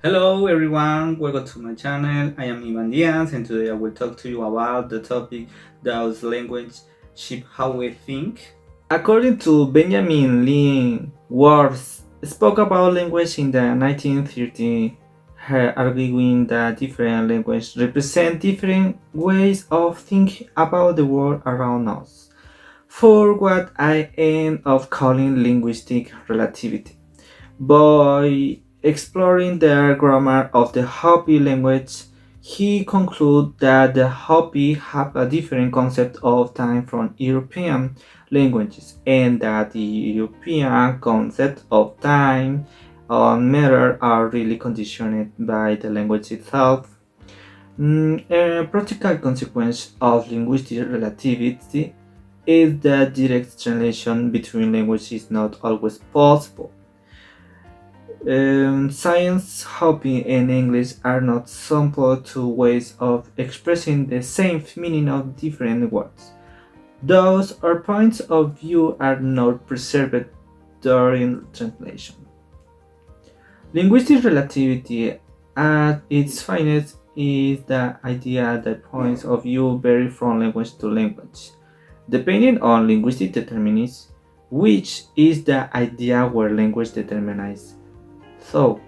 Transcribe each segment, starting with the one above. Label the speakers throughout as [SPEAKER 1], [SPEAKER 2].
[SPEAKER 1] Hello everyone, welcome to my channel. I am Ivan Diaz and today I will talk to you about the topic does language shape how we think. According to Benjamin Lee Worth spoke about language in the 1930s, arguing that different languages represent different ways of thinking about the world around us, for what I end up calling linguistic relativity. By exploring the grammar of the Hopi language, he concluded that the Hopi have a different concept of time from European languages, and that the European concept of time and matter are really conditioned by the language itself. A practical consequence of linguistic relativity is that direct translation between languages is not always possible. Science, hobby, and English are not simple two ways of expressing the same meaning of different words. Those or points of view are not preserved during translation. Linguistic relativity at its finest is the idea that points of view vary from language to language, depending on linguistic determinism, which is the idea where language determines. So,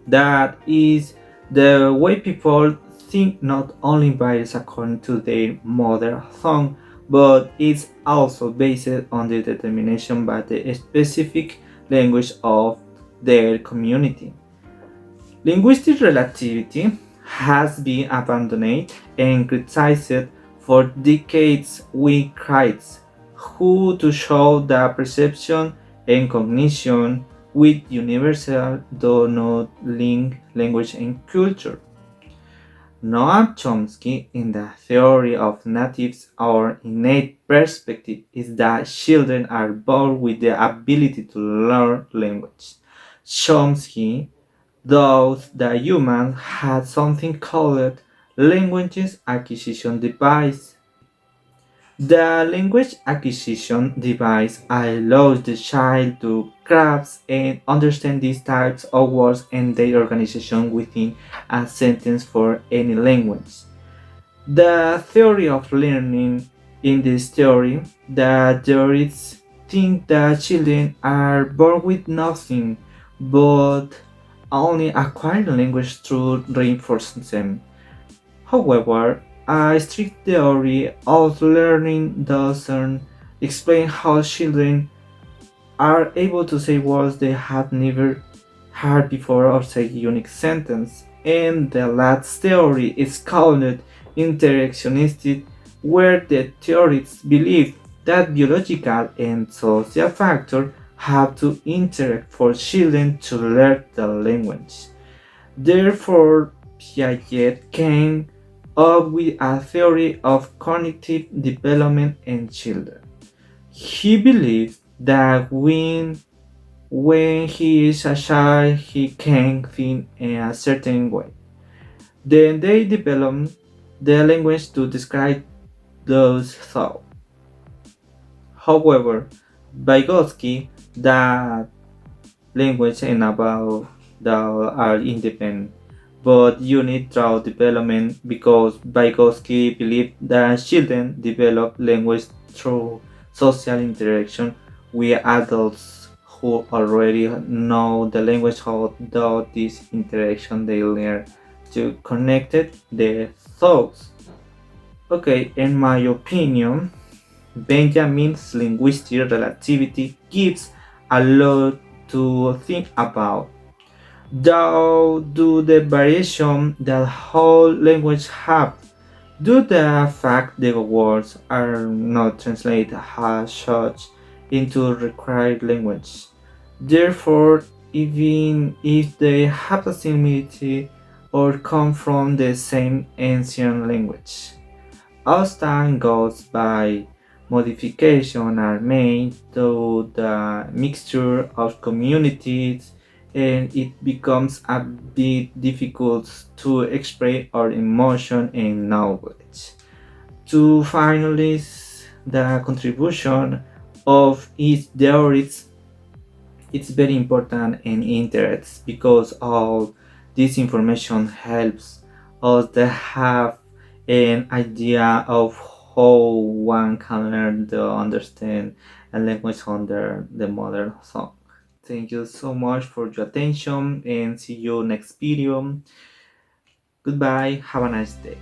[SPEAKER 1] that is the way people think not only varies according to their mother tongue, but is also based on the determination by the specific language of their community. Linguistic relativity has been abandoned and criticized for decades with critics who to show that perception and cognition with universal do not link language and culture. Noam Chomsky, in the theory of natives, our innate perspective is that children are born with the ability to learn language. Chomsky thus the human had something called language acquisition device. The language acquisition device allows the child to grasp and understand these types of words and their organization within a sentence for any language. The theory of learning in this theory, the theorists think that children are born with nothing but only acquire language through reinforcement. However, a strict theory of learning doesn't explain how children are able to say words they have never heard before or say unique sentences. And the last theory is called interactionistic, where the theorists believe that biological and social factors have to interact for children to learn the language. Therefore, Piaget came up with a theory of cognitive development in children. He believes that when he is a child, he can think in a certain way. Then they develop the language to describe those thoughts. However, Vygotsky, that language and about that are independent, but unit through development because Vygotsky believed that children develop language through social interaction with adults who already know the language. How this interaction they learn to connect their thoughts. Okay, in my opinion, Benjamin's linguistic relativity gives a lot to think about. Though do the variation that whole language have, do the fact the words are not translated as such into required language. Therefore, even if they have a similarity or come from the same ancient language, as time goes by, modifications are made to the mixture of communities and it becomes a bit difficult to express our emotion and knowledge. To finalize the contribution of each theories, it's very important and interesting because all This information helps us to have an idea of how one can learn to understand a language under the modern song. Thank you so much for your attention and see you next video. Goodbye. Have a nice day.